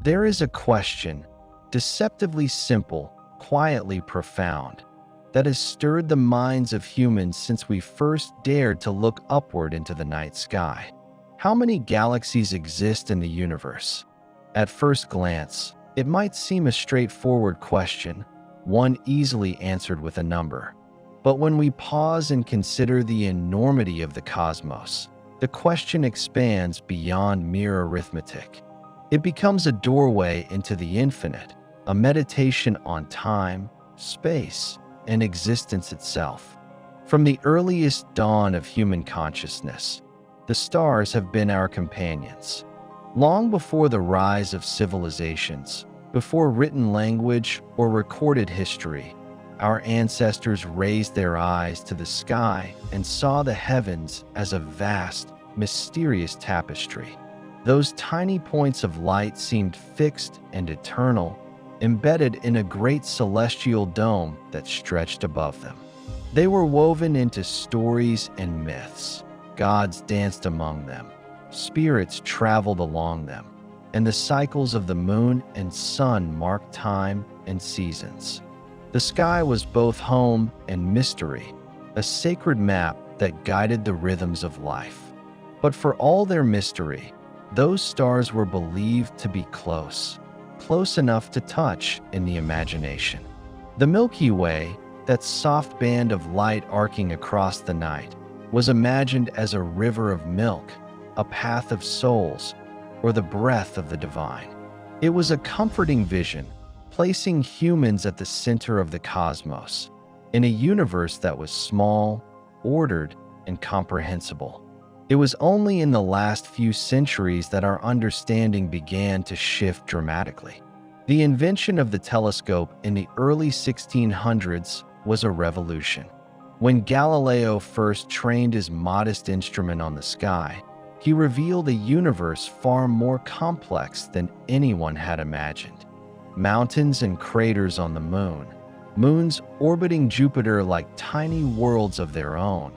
There is a question, deceptively simple, quietly profound, that has stirred the minds of humans since we first dared to look upward into the night sky. How many galaxies exist in the universe? At first glance, it might seem a straightforward question, one easily answered with a number. But when we pause and consider the enormity of the cosmos, the question expands beyond mere arithmetic. It becomes a doorway into the infinite, a meditation on time, space, and existence itself. From the earliest dawn of human consciousness, the stars have been our companions. Long before the rise of civilizations, before written language or recorded history, our ancestors raised their eyes to the sky and saw the heavens as a vast, mysterious tapestry. Those tiny points of light seemed fixed and eternal, embedded in a great celestial dome that stretched above them. They were woven into stories and myths. Gods danced among them, spirits traveled along them, and the cycles of the moon and sun marked time and seasons. The sky was both home and mystery, a sacred map that guided the rhythms of life. But for all their mystery, those stars were believed to be close enough to touch in the imagination. The Milky Way, that soft band of light arcing across the night, was imagined as a river of milk, a path of souls, or the breath of the divine. It was a comforting vision, placing humans at the center of the cosmos, in a universe that was small, ordered, and comprehensible. It was only in the last few centuries that our understanding began to shift dramatically. The invention of the telescope in the early 1600s was a revolution. When Galileo first trained his modest instrument on the sky, he revealed a universe far more complex than anyone had imagined. Mountains and craters on the moon, moons orbiting Jupiter like tiny worlds of their own,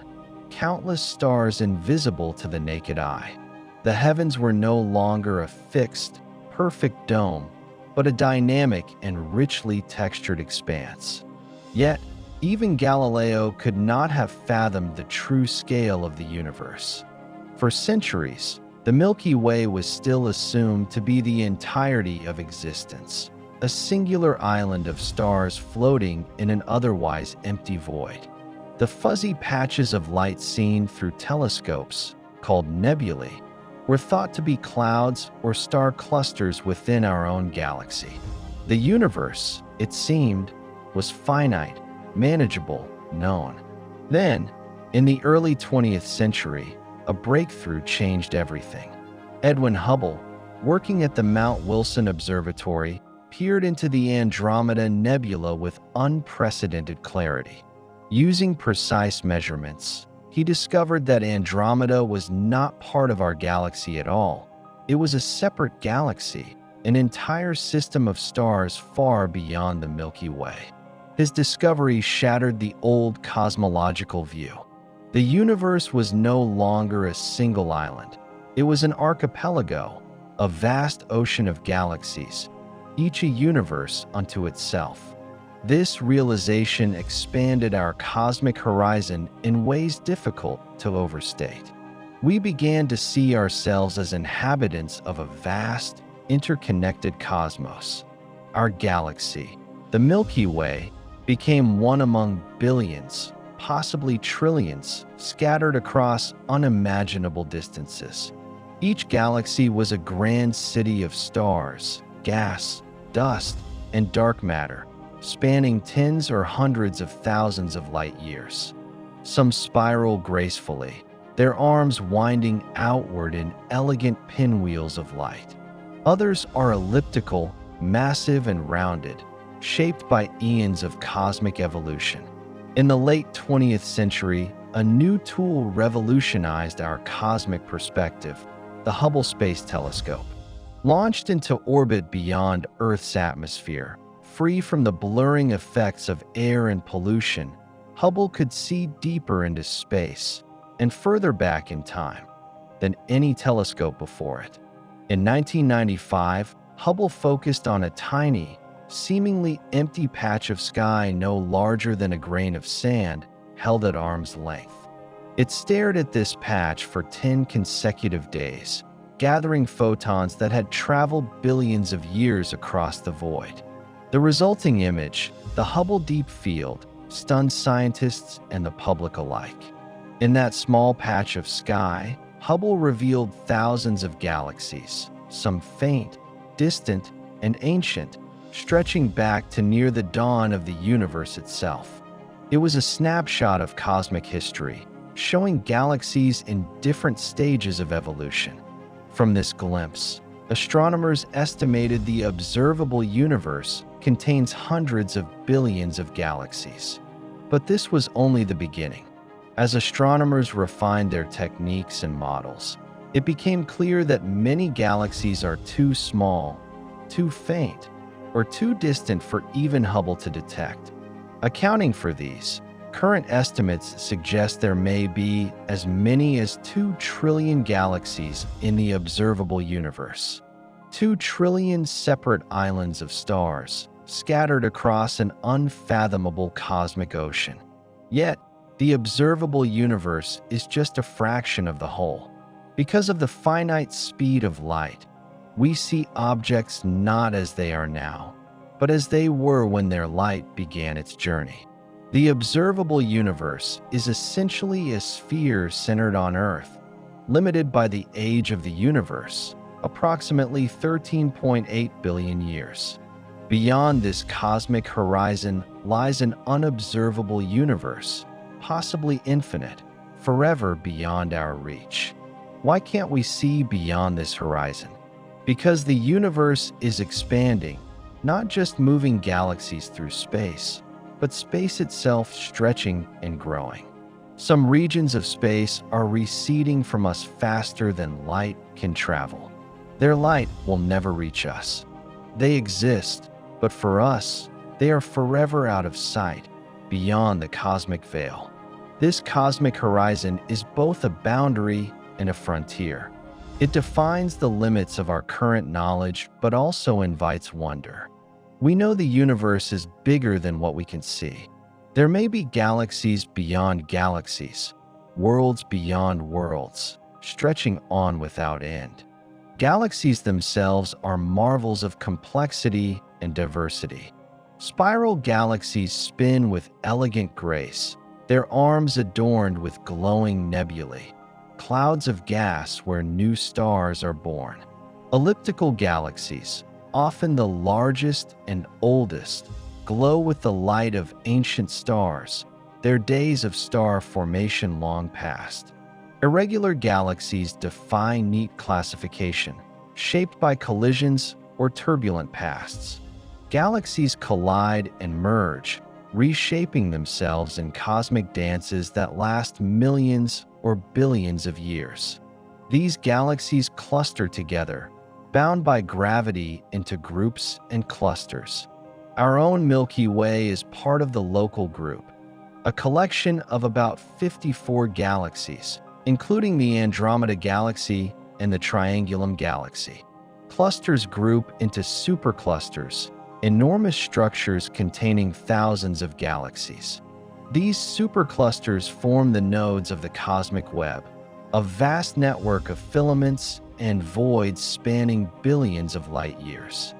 countless stars invisible to the naked eye. The heavens were no longer a fixed, perfect dome, but a dynamic and richly textured expanse. Yet, even Galileo could not have fathomed the true scale of the universe. For centuries, the Milky Way was still assumed to be the entirety of existence, a singular island of stars floating in an otherwise empty void. The fuzzy patches of light seen through telescopes, called nebulae, were thought to be clouds or star clusters within our own galaxy. The universe, it seemed, was finite, manageable, known. Then, in the early 20th century, a breakthrough changed everything. Edwin Hubble, working at the Mount Wilson Observatory, peered into the Andromeda Nebula with unprecedented clarity. Using precise measurements, he discovered that Andromeda was not part of our galaxy at all. It was a separate galaxy, an entire system of stars far beyond the Milky Way. His discovery shattered the old cosmological view. The universe was no longer a single island. It was an archipelago, a vast ocean of galaxies, each a universe unto itself. This realization expanded our cosmic horizon in ways difficult to overstate. We began to see ourselves as inhabitants of a vast, interconnected cosmos. Our galaxy, the Milky Way, became one among billions, possibly trillions, scattered across unimaginable distances. Each galaxy was a grand city of stars, gas, dust, and dark matter, spanning tens or hundreds of thousands of light years. Some spiral gracefully, their arms winding outward in elegant pinwheels of light. Others are elliptical, massive and rounded, shaped by eons of cosmic evolution. In the late 20th century, a new tool revolutionized our cosmic perspective, the Hubble Space Telescope. Launched into orbit beyond Earth's atmosphere, free from the blurring effects of air and pollution, Hubble could see deeper into space and further back in time than any telescope before it. In 1995, Hubble focused on a tiny, seemingly empty patch of sky no larger than a grain of sand held at arm's length. It stared at this patch for 10 consecutive days, gathering photons that had traveled billions of years across the void. The resulting image, the Hubble Deep Field, stunned scientists and the public alike. In that small patch of sky, Hubble revealed thousands of galaxies, some faint, distant, and ancient, stretching back to near the dawn of the universe itself. It was a snapshot of cosmic history, showing galaxies in different stages of evolution. From this glimpse, astronomers estimated the observable universe contains hundreds of billions of galaxies. But this was only the beginning. As astronomers refined their techniques and models, it became clear that many galaxies are too small, too faint, or too distant for even Hubble to detect. Accounting for these, current estimates suggest there may be as many as 2 trillion galaxies in the observable universe. 2 trillion separate islands of stars, scattered across an unfathomable cosmic ocean. Yet, the observable universe is just a fraction of the whole. Because of the finite speed of light, we see objects not as they are now, but as they were when their light began its journey. The observable universe is essentially a sphere centered on Earth, limited by the age of the universe, approximately 13.8 billion years. Beyond this cosmic horizon lies an unobservable universe, possibly infinite, forever beyond our reach. Why can't we see beyond this horizon? Because the universe is expanding, not just moving galaxies through space, but space itself stretching and growing. Some regions of space are receding from us faster than light can travel. Their light will never reach us. They exist, but for us, they are forever out of sight, beyond the cosmic veil. This cosmic horizon is both a boundary and a frontier. It defines the limits of our current knowledge, but also invites wonder. We know the universe is bigger than what we can see. There may be galaxies beyond galaxies, worlds beyond worlds, stretching on without end. Galaxies themselves are marvels of complexity and diversity. Spiral galaxies spin with elegant grace, their arms adorned with glowing nebulae, clouds of gas where new stars are born. Elliptical galaxies, often the largest and oldest, glow with the light of ancient stars, their days of star formation long past. Irregular galaxies defy neat classification, shaped by collisions or turbulent pasts. Galaxies collide and merge, reshaping themselves in cosmic dances that last millions or billions of years. These galaxies cluster together, bound by gravity into groups and clusters. Our own Milky Way is part of the local group, a collection of about 54 galaxies, including the Andromeda Galaxy and the Triangulum Galaxy. Clusters group into superclusters, enormous structures containing thousands of galaxies. These superclusters form the nodes of the cosmic web, a vast network of filaments and voids spanning billions of light years.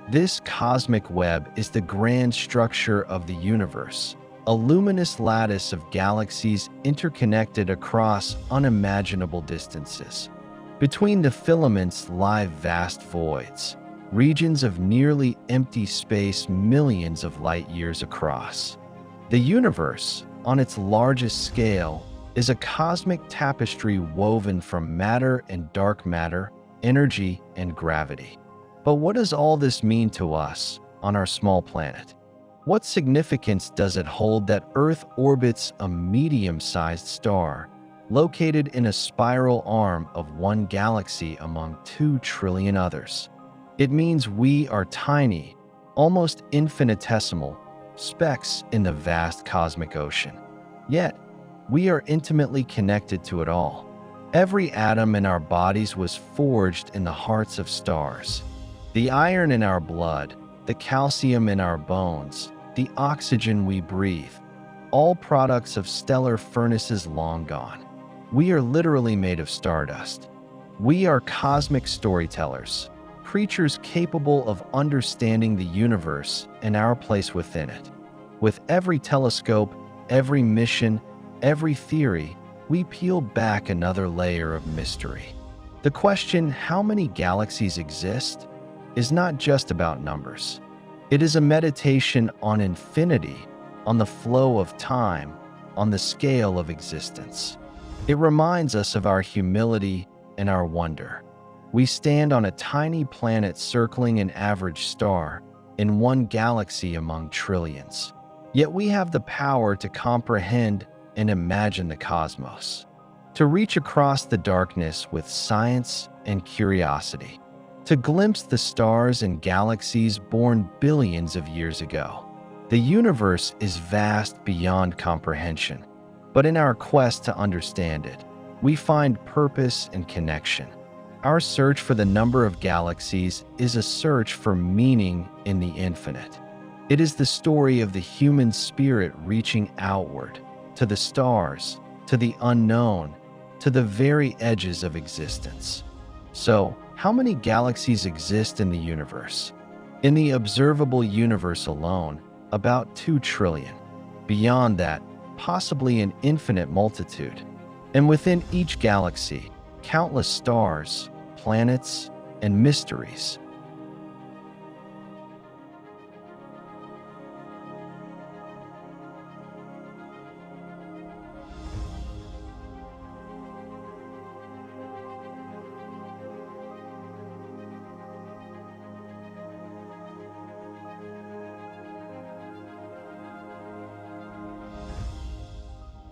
This cosmic web is the grand structure of the universe, a luminous lattice of galaxies interconnected across unimaginable distances. Between the filaments lie vast voids, regions of nearly empty space millions of light years across. The universe, on its largest scale, is a cosmic tapestry woven from matter and dark matter, energy and gravity. But what does all this mean to us on our small planet? What significance does it hold that Earth orbits a medium-sized star, located in a spiral arm of one galaxy among 2 trillion others? It means we are tiny, almost infinitesimal, specks in the vast cosmic ocean. Yet, we are intimately connected to it all. Every atom in our bodies was forged in the hearts of stars. The iron in our blood, the calcium in our bones, the oxygen we breathe, all products of stellar furnaces long gone. We are literally made of stardust. We are cosmic storytellers, creatures capable of understanding the universe and our place within it. With every telescope, every mission, every theory, we peel back another layer of mystery. The question, how many galaxies exist, is not just about numbers. It is a meditation on infinity, on the flow of time, on the scale of existence. It reminds us of our humility and our wonder. We stand on a tiny planet circling an average star in one galaxy among trillions. Yet we have the power to comprehend and imagine the cosmos, to reach across the darkness with science and curiosity, to glimpse the stars and galaxies born billions of years ago. The universe is vast beyond comprehension, but in our quest to understand it, we find purpose and connection. Our search for the number of galaxies is a search for meaning in the infinite. It is the story of the human spirit reaching outward, to the stars, to the unknown, to the very edges of existence. So, how many galaxies exist in the universe? In the observable universe alone, about 2 trillion. Beyond that, possibly an infinite multitude. And within each galaxy, countless stars, planets, and mysteries.